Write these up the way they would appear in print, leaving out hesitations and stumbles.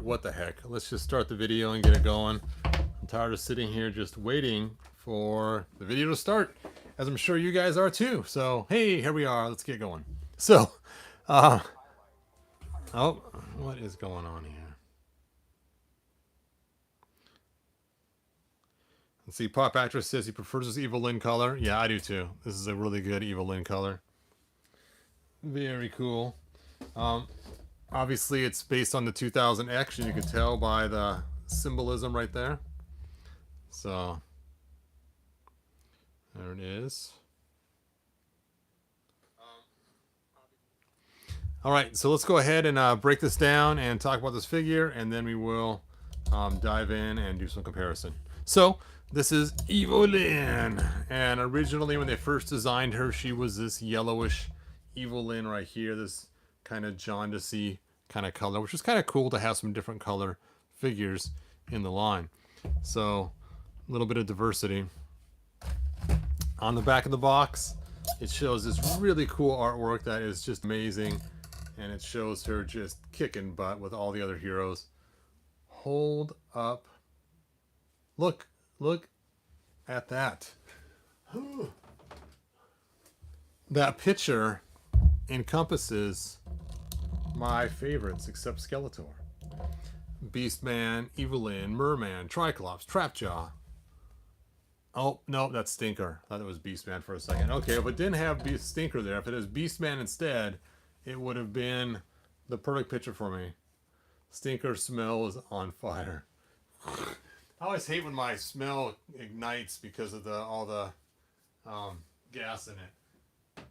What the heck? Let's just start the video and get it going. I'm tired of sitting here just waiting for the video to start, as I'm sure you guys are too. So, hey, here we are. Let's get going. So, uh, oh, what is going on here? Let's see. Pop Actress says he prefers this Evil-Lyn color. Yeah, I do too. This is a really good Evil-Lyn color. Very cool. Obviously, it's based on the 2000X, and you can tell by the symbolism right there. So, there it is. All right, so let's go ahead and break this down and talk about this figure, and then we will dive in and do some comparison. So, this is Evil-Lyn, and originally when they first designed her, she was this yellowish Evil-Lyn right here, this kind of jaundicey kind of color, which is kind of cool to have some different color figures in the line. So, a little bit of diversity. On the back of the box, it shows this really cool artwork that is just amazing, and it shows her just kicking butt with all the other heroes. Hold up. Look at that. That picture encompasses my favorites except Skeletor. Beastman, Evil-Lyn, Merman, Triclops, Trapjaw. Oh, no, that's Stinker. I thought it was Beastman for a second. Okay, if it didn't have Stinker there, if it is Beastman instead, it would have been the perfect picture for me. Stinker smell is on fire. I always hate when my smell ignites because of all the gas in it.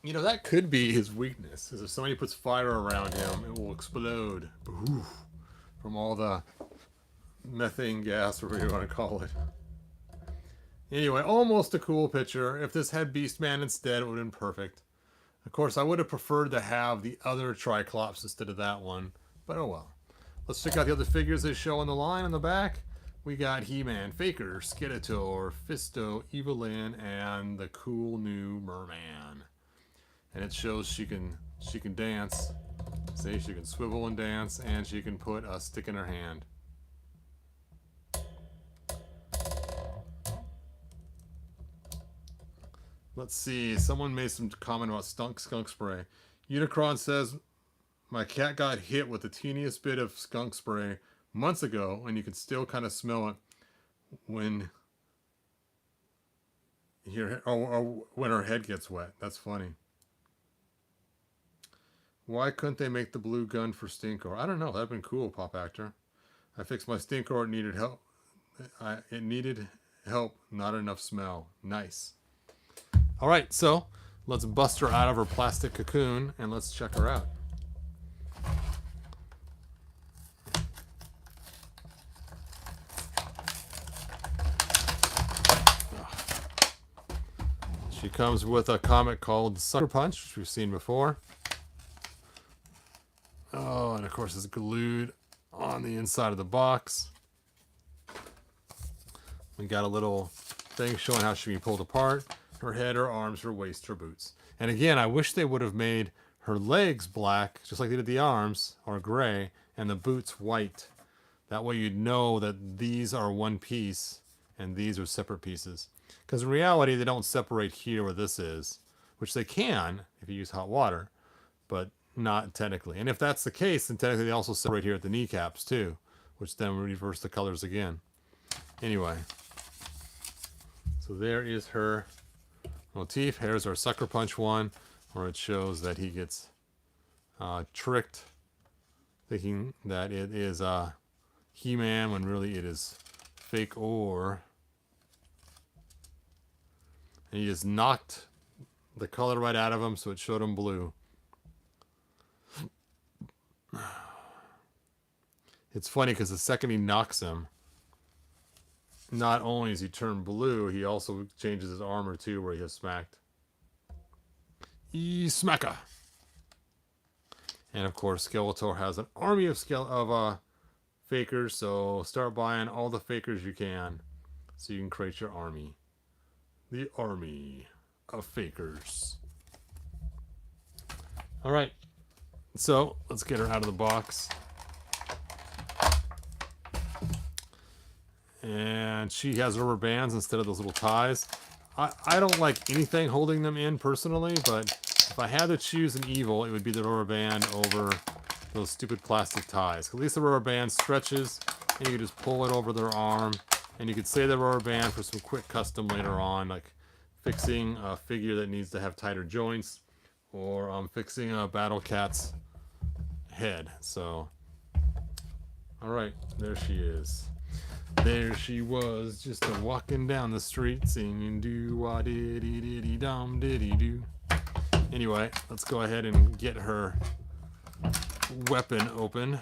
You know, that could be his weakness, because if somebody puts fire around him, it will explode. Oof, from all the methane gas, or whatever you want to call it. Anyway, almost a cool picture. If this had Beastman instead, it would have been perfect. Of course, I would have preferred to have the other Triclops instead of that one, but oh well. Let's check out the other figures they show on the line on the back. We got He-Man, Faker, Skeletor, Fisto, Evil-Lyn, and the cool new Merman. And it shows she can dance. See, she can swivel and dance, and she can put a stick in her hand. Let's see. Someone made some comment about skunk spray. Unicron says, my cat got hit with the teeniest bit of skunk spray months ago, and you can still kind of smell it when when her head gets wet. That's funny. Why couldn't they make the blue gun for Stinkor? I don't know. That'd been cool, Pop Actor. I fixed my Stinkor. It needed help. It needed help. Not enough smell. Nice. All right, so let's bust her out of her plastic cocoon and let's check her out. She comes with a comic called Sucker Punch, which we've seen before. Oh, and of course it's glued on the inside of the box. We got a little thing showing how she can be pulled apart. Her head, her arms, her waist, her boots. And again, I wish they would have made her legs black, just like they did the arms, or gray, and the boots white. That way you'd know that these are one piece and these are separate pieces. Because in reality, they don't separate here where this is, which they can if you use hot water, but not technically. And if that's the case, then technically they also separate here at the kneecaps too, which then reverse the colors again. Anyway, so there is her motif. Here's our Sucker Punch one, where it shows that he gets tricked, thinking that it is He-Man when really it is fake ore. And he just knocked the color right out of him, so it showed him blue. It's funny because the second he knocks him, not only does he turn blue, he also changes his armor too, where he has smacked. Smacka. And of course, Skeletor has an army of fakers, so start buying all the fakers you can, so you can create your army. The army of fakers. All right. So let's get her out of the box. And she has rubber bands instead of those little ties. I don't like anything holding them in personally, but if I had to choose an evil, it would be the rubber band over those stupid plastic ties. At least the rubber band stretches, and you can just pull it over their arm, and you could save the rubber band for some quick custom later on, like fixing a figure that needs to have tighter joints, or fixing a Battle Cat's head. So, all right, there she is. There she was, just a walking down the street singing do-wah-diddy-diddy-dum-diddy-doo. Anyway, let's go ahead and get her weapon open.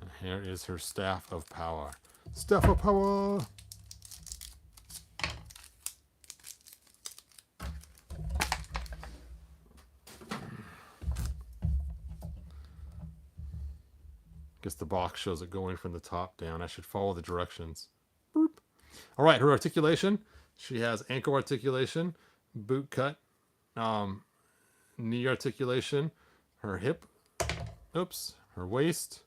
And here is her staff of power. Staff of power! Guess the box shows it going from the top down. I should follow the directions. Boop. All right, her articulation. She has ankle articulation, boot cut, knee articulation, her hip, her waist,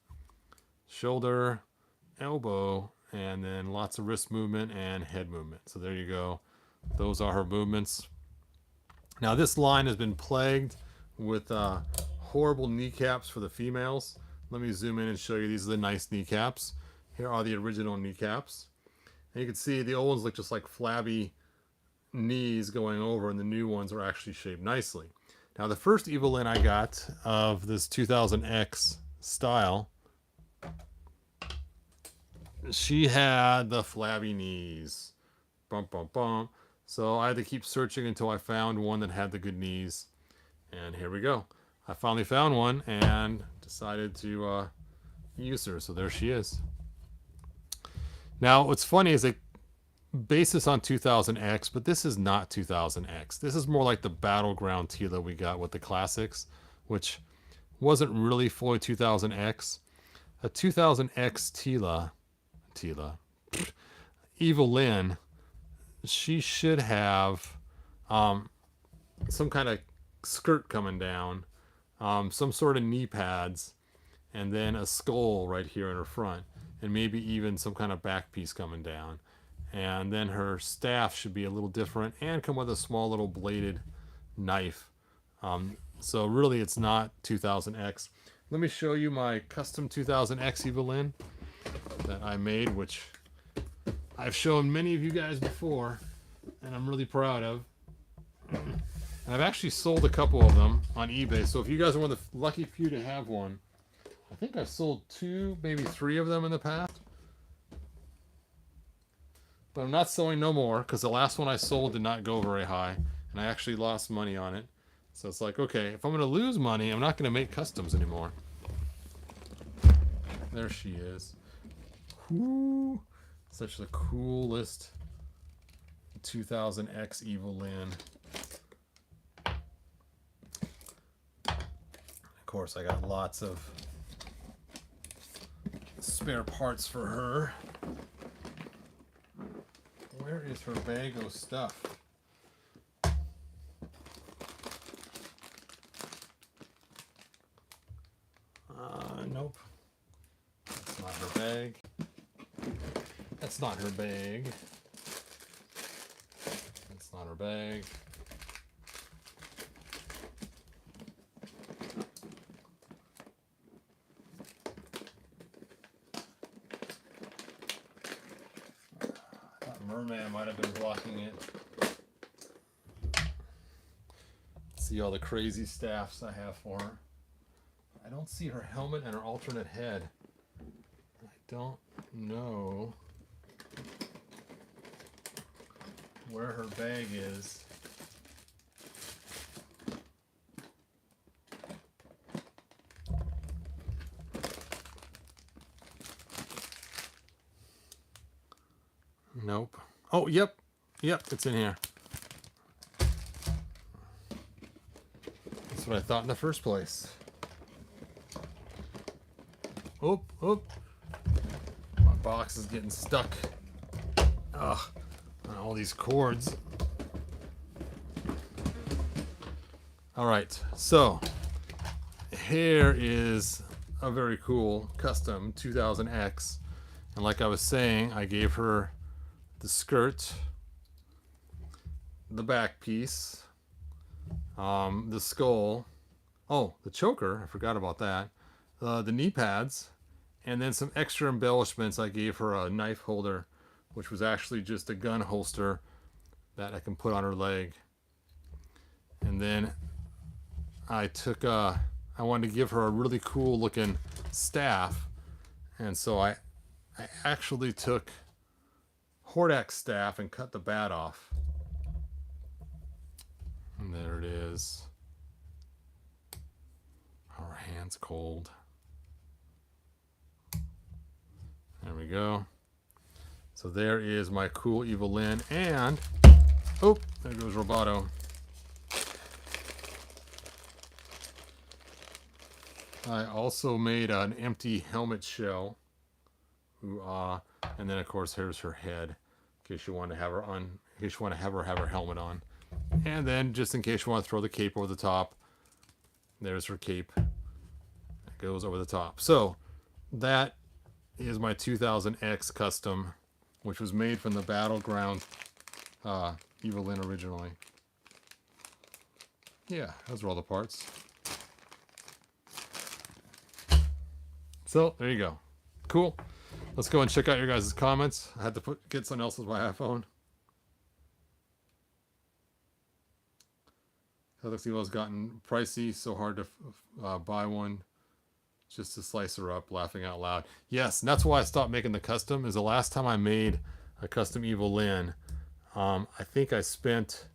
shoulder, elbow, and then lots of wrist movement and head movement. So there you go. Those are her movements. Now this line has been plagued with horrible kneecaps for the females. Let me zoom in and show you. These are the nice kneecaps. Here are the original kneecaps. And you can see the old ones look just like flabby knees going over, and the new ones are actually shaped nicely. Now the first Evil-Lyn I got of this 2000X style, she had the flabby knees. Bump, bump, bump. So I had to keep searching until I found one that had the good knees. And here we go. I finally found one and decided to use her. So there she is. Now, what's funny is they base this on 2000X, but this is not 2000X. This is more like the Battleground Tila we got with the classics, which wasn't really fully 2000X. A 2000X Tila, Evil-Lyn, she should have some kind of skirt coming down, some sort of knee pads, and then a skull right here in her front, and maybe even some kind of back piece coming down. And then her staff should be a little different and come with a small little bladed knife. So really it's not 2000X. Let me show you my custom 2000X Evil-Lyn that I made, which I've shown many of you guys before, and I'm really proud of. And I've actually sold a couple of them on eBay, so if you guys are one of the lucky few to have one, I think I've sold 2, maybe 3 of them in the past. But I'm not selling no more, because the last one I sold did not go very high, and I actually lost money on it. So it's like, okay, if I'm going to lose money, I'm not going to make customs anymore. There she is. Whoo! Such the coolest 2000X Evil-Lyn. Of course, I got lots of spare parts for her. Where is her bag of stuff? Nope. That's not her bag. That's not her bag. That's not her bag. That merman might have been blocking it. See all the crazy staffs I have for her. I don't see her helmet and her alternate head. I don't know where her bag is. Nope. Oh, yep. Yep, it's in here. That's what I thought in the first place. Oh, oh. My box is getting stuck. Ugh, on all these cords. All right, so here is a very cool custom 2000X. And like I was saying, I gave her the skirt, the back piece, the skull, oh, the choker, I forgot about that, the knee pads, and then some extra embellishments. I gave her a knife holder, which was actually just a gun holster that I can put on her leg. And then I wanted to give her a really cool looking staff, and so I actually took Hordak's staff and cut the bat off. And there it is. Our hand's cold. There we go. So there is my cool Evil-Lyn, and oh, there goes Roboto. I also made an empty helmet shell. Ooh-ah. And then of course here's her head, in case you want to have her on, in case you want to have her helmet on. And then just in case you want to throw the cape over the top, there's her cape. It goes over the top. So that is my 2000X custom, which was made from the Battleground Evil-Lyn originally. Yeah, those are all the parts. So there you go. Cool. Let's go and check out your guys' comments. I had to get something else with my iPhone. Alex Evo's gotten pricey, so hard to buy one just to slice her up, laughing out loud. Yes, and that's why I stopped making the custom. Is the last time I made a custom Evil-Lyn, I think I spent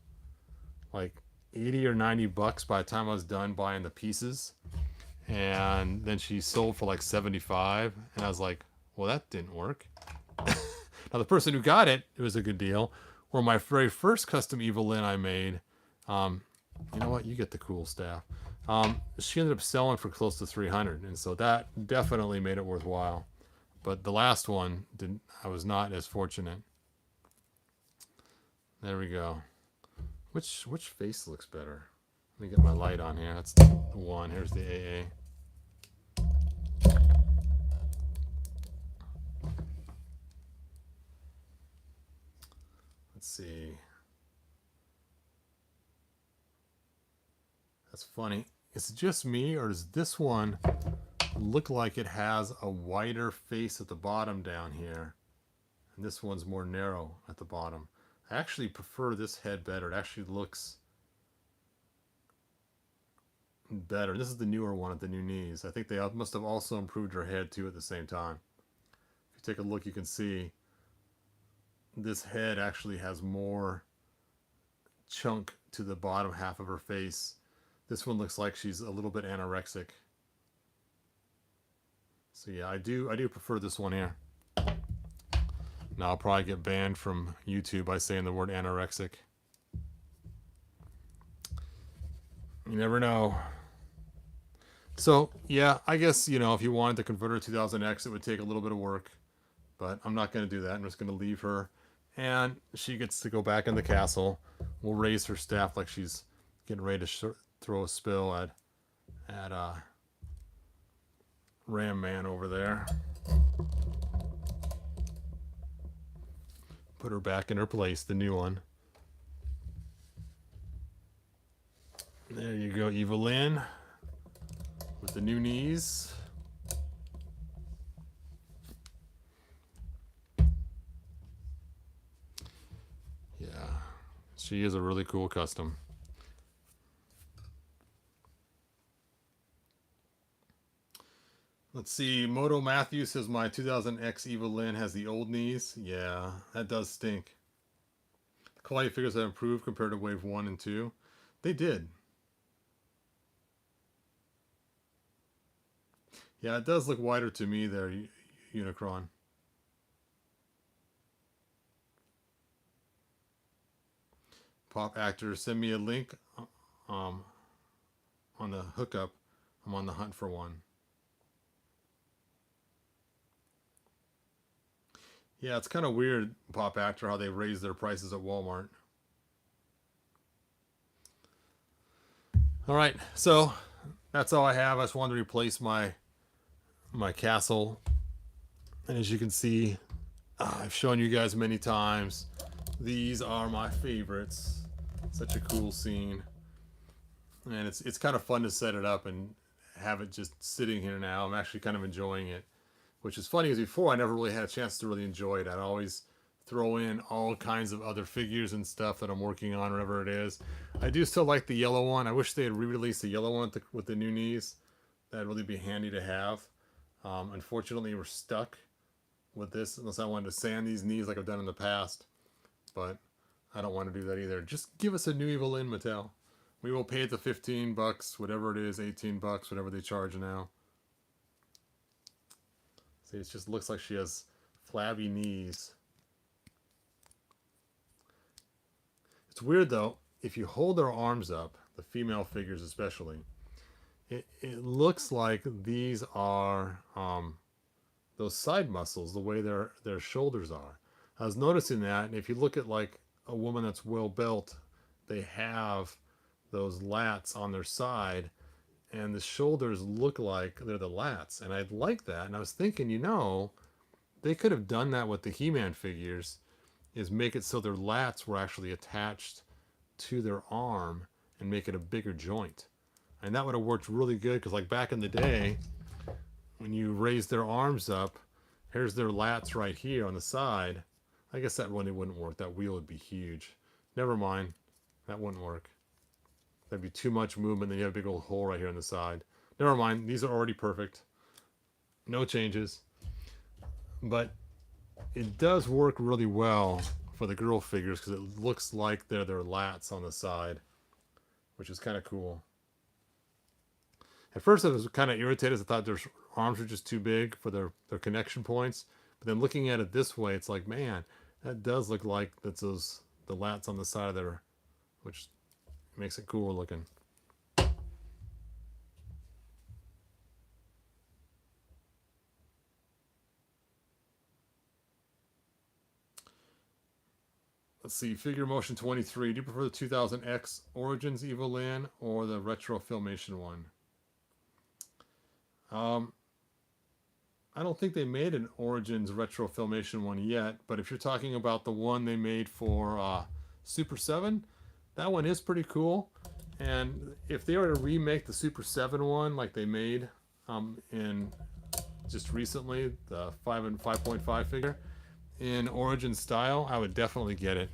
like 80 or 90 bucks by the time I was done buying the pieces. And then she sold for like 75, and I was like, well, that didn't work. Now the person who got it, it was a good deal. Or my very first custom Evil-Lyn I made, you know what, you get the cool staff. She ended up selling for close to 300, and so that definitely made it worthwhile. But the last one didn't. I was not as fortunate. There we go. Which face looks better? Let me get my light on here. That's the one. Here's the AA. Let's see. That's funny. Is it just me, or does this one look like it has a wider face at the bottom down here? And this one's more narrow at the bottom. I actually prefer this head better. It actually looks better. This is the newer one at the new knees. I think they must have also improved her head too at the same time. If you take a look, you can see this head actually has more chunk to the bottom half of her face. This one looks like she's a little bit anorexic. So yeah, I do prefer this one here. Now I'll probably get banned from YouTube by saying the word anorexic. You never know. So yeah, I guess, you know, if you wanted to convert her to 2000X, it would take a little bit of work, but I'm not going to do that. I'm just going to leave her, and she gets to go back in the castle. We'll raise her staff like she's getting ready to throw a spill at Ram Man over there. Put her back in her place, the new one. There you go, Evil-Lyn. With the new knees. Yeah, she is a really cool custom. Let's see, Moto Matthew says my 2000X Evil-Lyn has the old knees. Yeah, that does stink. The quality figures have improved compared to Wave 1 and 2. They did. Yeah, it does look wider to me there, Unicron. Pop actor, send me a link on the hookup. I'm on the hunt for one. Yeah, it's kind of weird, Pop Actor, how they raise their prices at Walmart. All right, so that's all I have. I just wanted to replace my castle, and as you can see, I've shown you guys many times. These are my favorites. Such a cool scene, and it's kind of fun to set it up and have it just sitting here now. I'm actually kind of enjoying it, which is funny because before I never really had a chance to really enjoy it. I'd always throw in all kinds of other figures and stuff that I'm working on, whatever it is. I do still like the yellow one. I wish they had re-released the yellow one with the new knees. That'd really be handy to have. Unfortunately, we're stuck with this unless I wanted to sand these knees like I've done in the past. But I don't want to do that either. Just give us a new Evil-Lyn, Mattel. We will pay it the 15 bucks, whatever it is, 18 bucks, whatever they charge now. See, it just looks like she has flabby knees. It's weird though, if you hold their arms up, the female figures especially, it looks like these are those side muscles, the way their shoulders are. I was noticing that, and if you look at like a woman that's well built, they have those lats on their side, and the shoulders look like they're the lats, and I like that. And I was thinking, they could have done that with the He-Man figures, is make it so their lats were actually attached to their arm and make it a bigger joint. And that would have worked really good, because like back in the day, when you raise their arms up, here's their lats right here on the side. I guess that one, it wouldn't work. That wheel would be huge. Never mind. That wouldn't work. That'd be too much movement. Then you have a big old hole right here on the side. Never mind. These are already perfect. No changes. But it does work really well for the girl figures because it looks like they're their lats on the side, which is kind of cool. At first I was kind of irritated. I thought their arms were just too big for their connection points. But then looking at it this way, it's like, man, that does look like that's the lats on the side of their, which makes it cool looking. Let's see, Figure Motion 23. Do you prefer the 2000X Origins Evil-Lyn or the Retro Filmation one? I don't think they made an Origins Retro Filmation one yet, but if you're talking about the one they made for Super 7, that one is pretty cool. And if they were to remake the Super 7 one like they made in just recently, the 5 and 5.5 figure, in Origin style, I would definitely get it.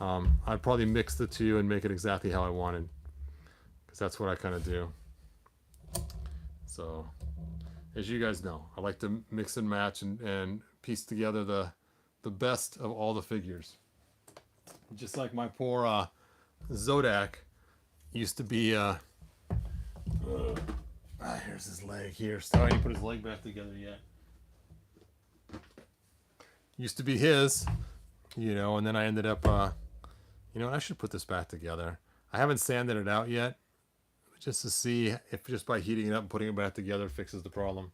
I'd probably mix the two and make it exactly how I wanted, because that's what I kind of do. So, as you guys know, I like to mix and match and piece together the best of all the figures. Just like my poor Zodak used to be. Here's his leg here. Sorry, I didn't put his leg back together yet. Used to be his, and then I ended up, I should put this back together. I haven't sanded it out yet, just to see if just by heating it up and putting it back together fixes the problem.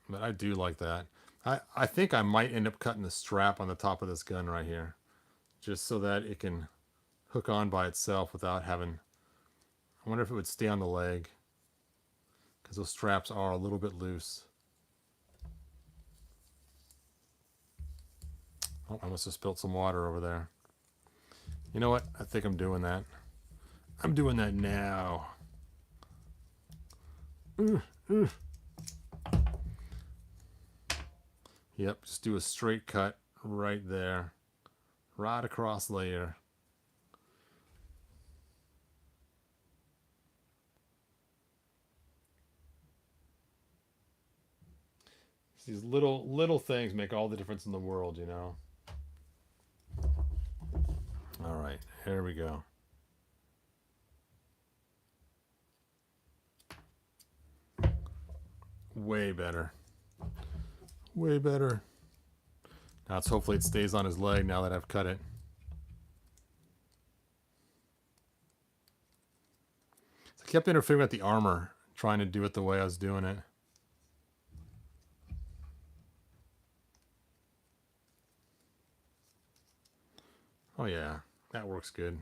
But I do like that. I think I might end up cutting the strap on the top of this gun right here, just so that it can hook on by itself without having... I wonder if it would stay on the leg, because those straps are a little bit loose. Oh, I must have spilled some water over there. You know what? I think I'm doing that. I'm doing that now. Yep, just do a straight cut right there. Right across layer. These little things make all the difference in the world, All right, here we go. Way better. Way better. Now it's hopefully it stays on his leg now that I've cut it. So I kept interfering with the armor, trying to do it the way I was doing it. Oh yeah, that works good.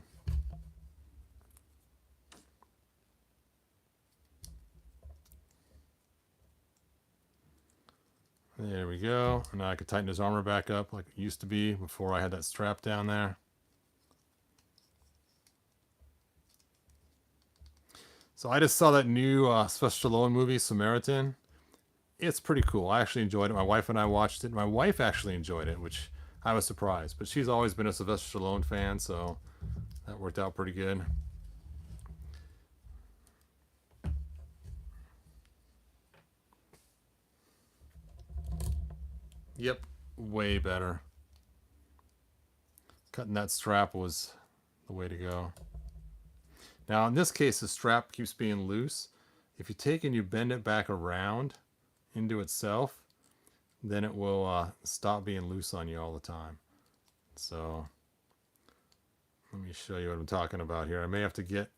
There we go. Now I can tighten his armor back up like it used to be before I had that strap down there. So I just saw that new Sylvester Stallone movie, Samaritan. It's pretty cool. I actually enjoyed it. My wife and I watched it. My wife actually enjoyed it, which I was surprised. But she's always been a Sylvester Stallone fan, so that worked out pretty good. Yep, way better. Cutting that strap was the way to go. Now, in this case, the strap keeps being loose. If you take and you bend it back around into itself, then it will stop being loose on you all the time. So, let me show you what I'm talking about here. I may have to get,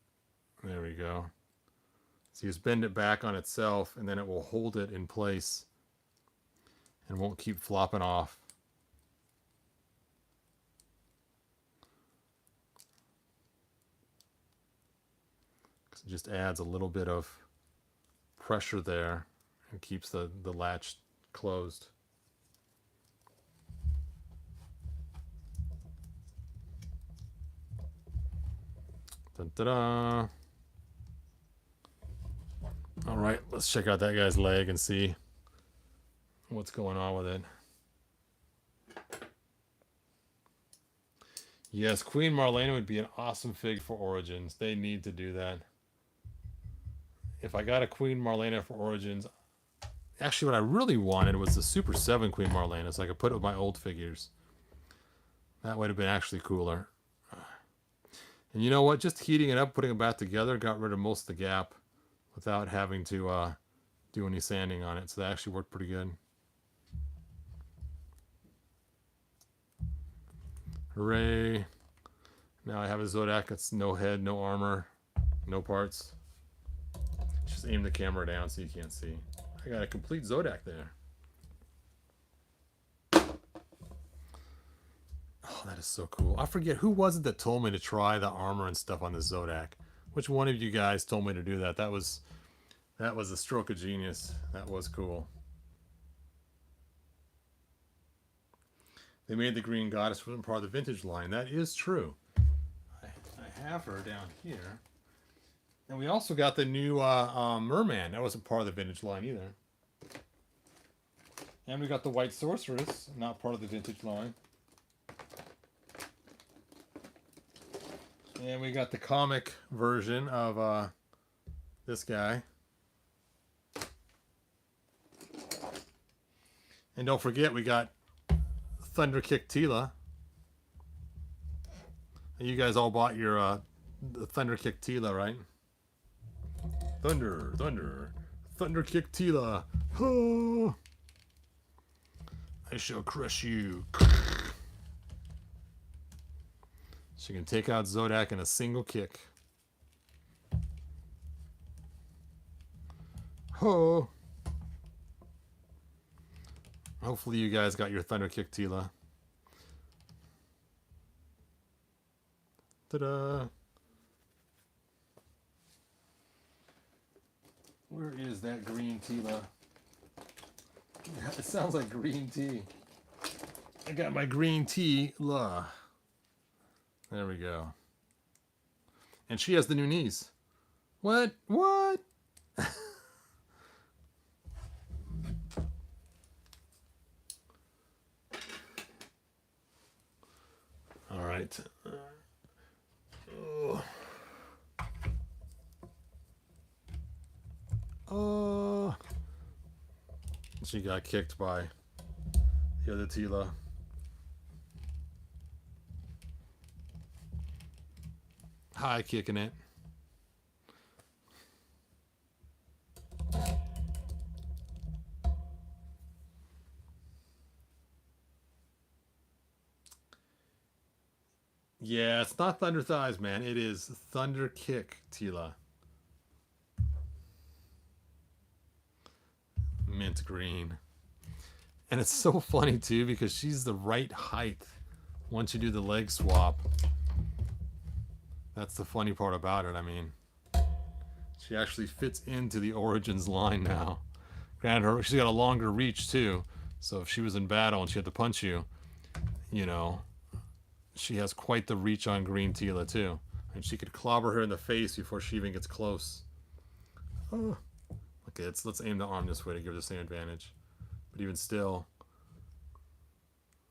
there we go. So you just bend it back on itself, and then it will hold it in place and won't keep flopping off. It just adds a little bit of pressure there and keeps the latch closed. Dun-da-da. All right, let's check out that guy's leg and see what's going on with it. Yes, Queen Marlena would be an awesome fig for Origins. They need to do that. If I got a Queen Marlena for Origins, actually what I really wanted was the Super 7 Queen Marlena, so I could put it with my old figures. That would have been actually cooler. And you know what? Just heating it up, putting it back together, got rid of most of the gap without having to do any sanding on it. So that actually worked pretty good. Hooray. Now I have a Zodak that's no head, no armor, no parts. Just aim the camera down so you can't see. I got a complete Zodak there. Oh, that is so cool. I forget, who was it that told me to try the armor and stuff on the Zodak? Which one of you guys told me to do that? That was a stroke of genius. That was cool. They made the Green Goddess from part of the vintage line. That is true. I have her down here. And we also got the new Merman. That wasn't part of the vintage line either. And we got the White Sorceress, not part of the vintage line. And we got the comic version of this guy. And don't forget, we got Thunderkick Tila. You guys all bought your Thunderkick Tila, right? Thunderkick Tila. Oh, I shall crush you. She can take out Zodak in a single kick. Ho! Hopefully you guys got your Thunderkick Tila. Ta-da! Where is that green Tila? It sounds like green tea. I got my green tea. La. There we go. And she has the new knees. What? What? All right. She got kicked by the other Tila. High kicking it. Yeah, it's not Thunder Thighs, man. It is Thunder Kick Tila. Mint green. And it's so funny too because she's the right height once you do the leg swap, that's the funny part about it. I mean, she actually fits into the Origins line now. Granted, she's got a longer reach too, so if she was in battle and she had to punch you, you know, she has quite the reach on Green Tila too. And she could clobber her in the face before she even gets close. Oh. Okay, let's aim the arm this way to give her the same advantage. But even still,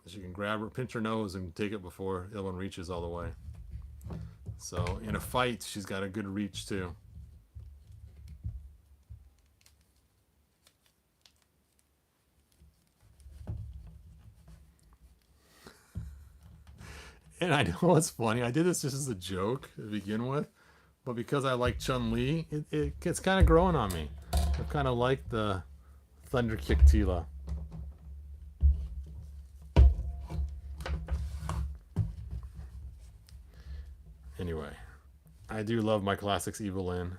she can grab her, pinch her nose, and take it before the other one reaches all the way. So in a fight, she's got a good reach too. And I know it's funny. I did this just as a joke to begin with, but because I like Chun-Li, it's kind of growing on me. I kind of like the Thunder Kick Tila. Anyway, I do love my classics Evil-Lyn.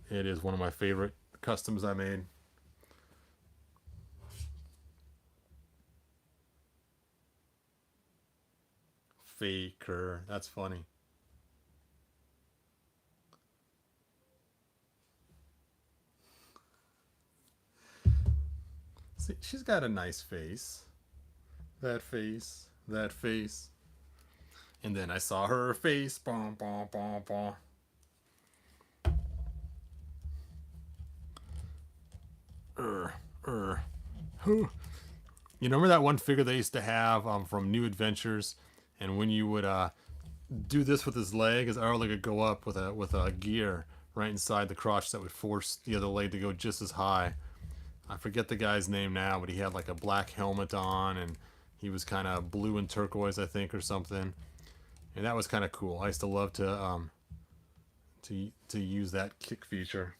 It is one of my favorite customs I made. Faker. That's funny. See, she's got a nice face. That face. That face. And then I saw her face. Bom, bom, bom, bom. You remember that one figure they used to have from New Adventures? And when you would do this with his leg, his arrow leg would go up with a gear right inside the crotch that would force the other leg to go just as high. I forget the guy's name now, but he had like a black helmet on, and he was kind of blue and turquoise, I think, or something. And that was kind of cool. I used to love to use that kick feature.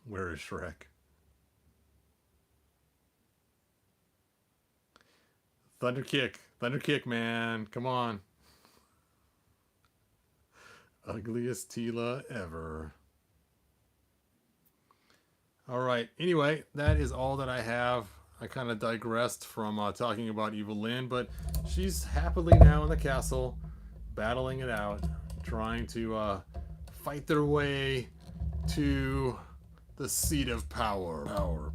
Where is Shrek? Thunder kick, man. Come on. Ugliest Tila ever. All right. Anyway, that is all that I have. I kind of digressed from talking about Evil-Lyn, but she's happily now in the castle, battling it out, trying to fight their way to the seat of power. Power.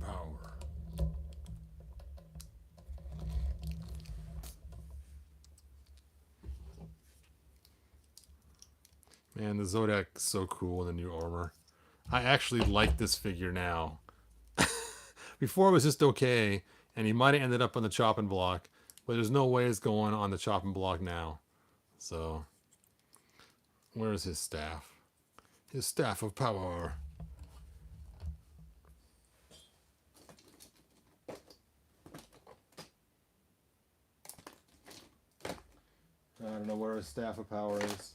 Man, the Zodiac's so cool in the new armor. I actually like this figure now. Before it was just okay, and he might have ended up on the chopping block, but there's no way it's going on the chopping block now. So, where's his staff? His staff of power. I don't know where his staff of power is.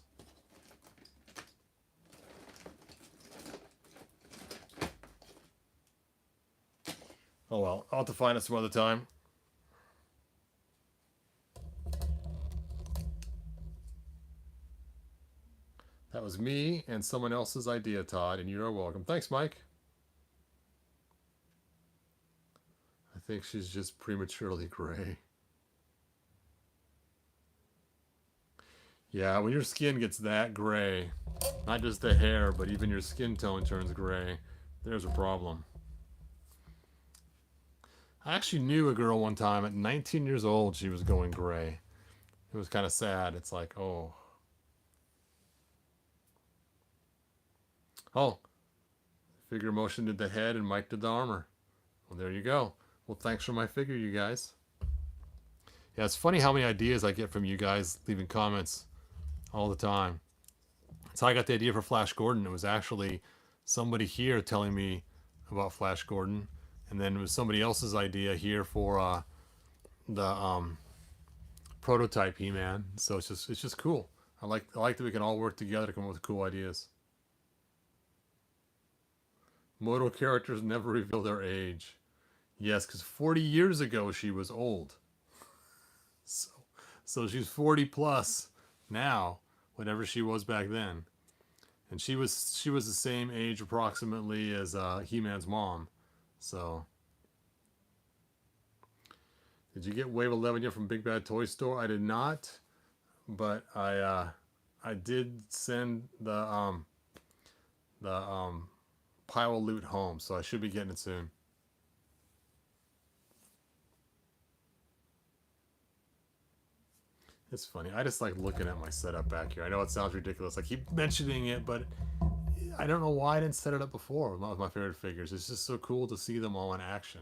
Oh well, I'll have to find it some other time. That was me and someone else's idea, Todd, and you're welcome. Thanks, Mike. I think she's just prematurely gray. Yeah, when your skin gets that gray, not just the hair, but even your skin tone turns gray, there's a problem. I actually knew a girl one time at 19 years old, she was going gray. It was kind of sad. It's like, oh. Oh. Figure motion did the head and Mike did the armor. Well, there you go. Well, thanks for my figure, you guys. Yeah, it's funny how many ideas I get from you guys leaving comments all the time. That's how I got the idea for Flash Gordon. It was actually somebody here telling me about Flash Gordon. And then it was somebody else's idea here for the prototype He-Man. So it's just cool. I like that we can all work together to come up with cool ideas. Moto characters never reveal their age. Yes, because 40 years ago she was old. So she's 40 plus now, whatever she was back then. And she was the same age approximately as He-Man's mom. So Did you get Wave 11 yet from Big Bad Toy Store? I did not, but I did send the pile of loot home, so I should be getting it soon. It's funny. I just like looking at my setup back here. I know it sounds ridiculous. I keep mentioning it, but I don't know why I didn't set it up before. One of my favorite figures. It's just so cool to see them all in action.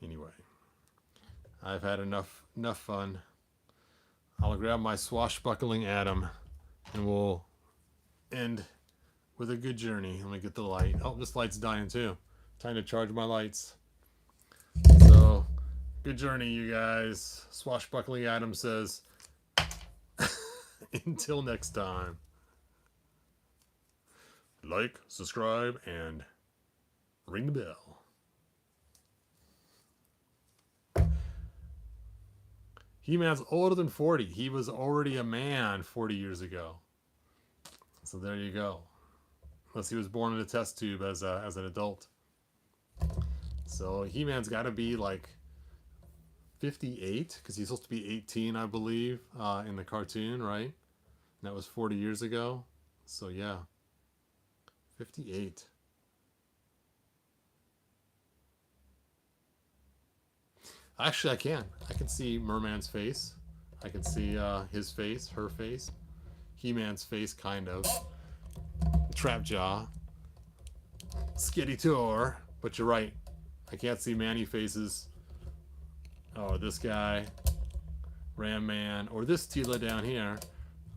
Anyway, I've had enough fun. I'll grab my swashbuckling Adam, and we'll end with a good journey. Let me get the light. Oh, this light's dying too. Time to charge my lights. So, good journey, you guys. Swashbuckling Adam says, until next time. Like, subscribe, and ring the bell. He-Man's older than 40. He was already a man 40 years ago. So there you go. Unless he was born in a test tube as an adult. So He-Man's got to be like 58, because he's supposed to be 18, I believe, in the cartoon, right? And that was 40 years ago. So yeah, 58. Actually, I can see Merman's face. I can see his face, her face, He-Man's face, kind of. Trapjaw, Skitty-Tor, but you're right. I can't see Manny faces. Oh, this guy, Ram Man, or this Tila down here,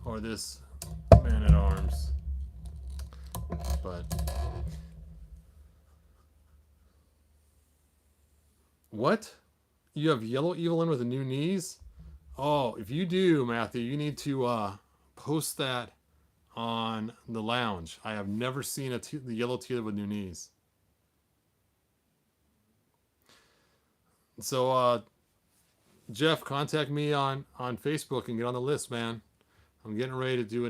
or this Man at Arms. But what? You have yellow Evil-Lyn with the new knees? Oh, if you do, Matthew, you need to post that on the lounge. I have never seen the yellow Tila with new knees. So, Jeff, contact me on Facebook and get on the list, man. I'm getting ready to do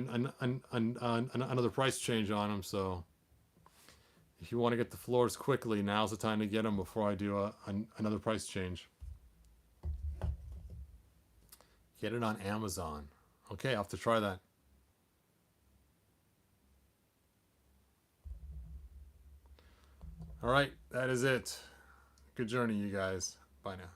another price change on them. So, if you want to get the floors quickly, now's the time to get them before I do another price change. Get it on Amazon. Okay, I'll have to try that. All right, that is it. Good journey, you guys. Bye now.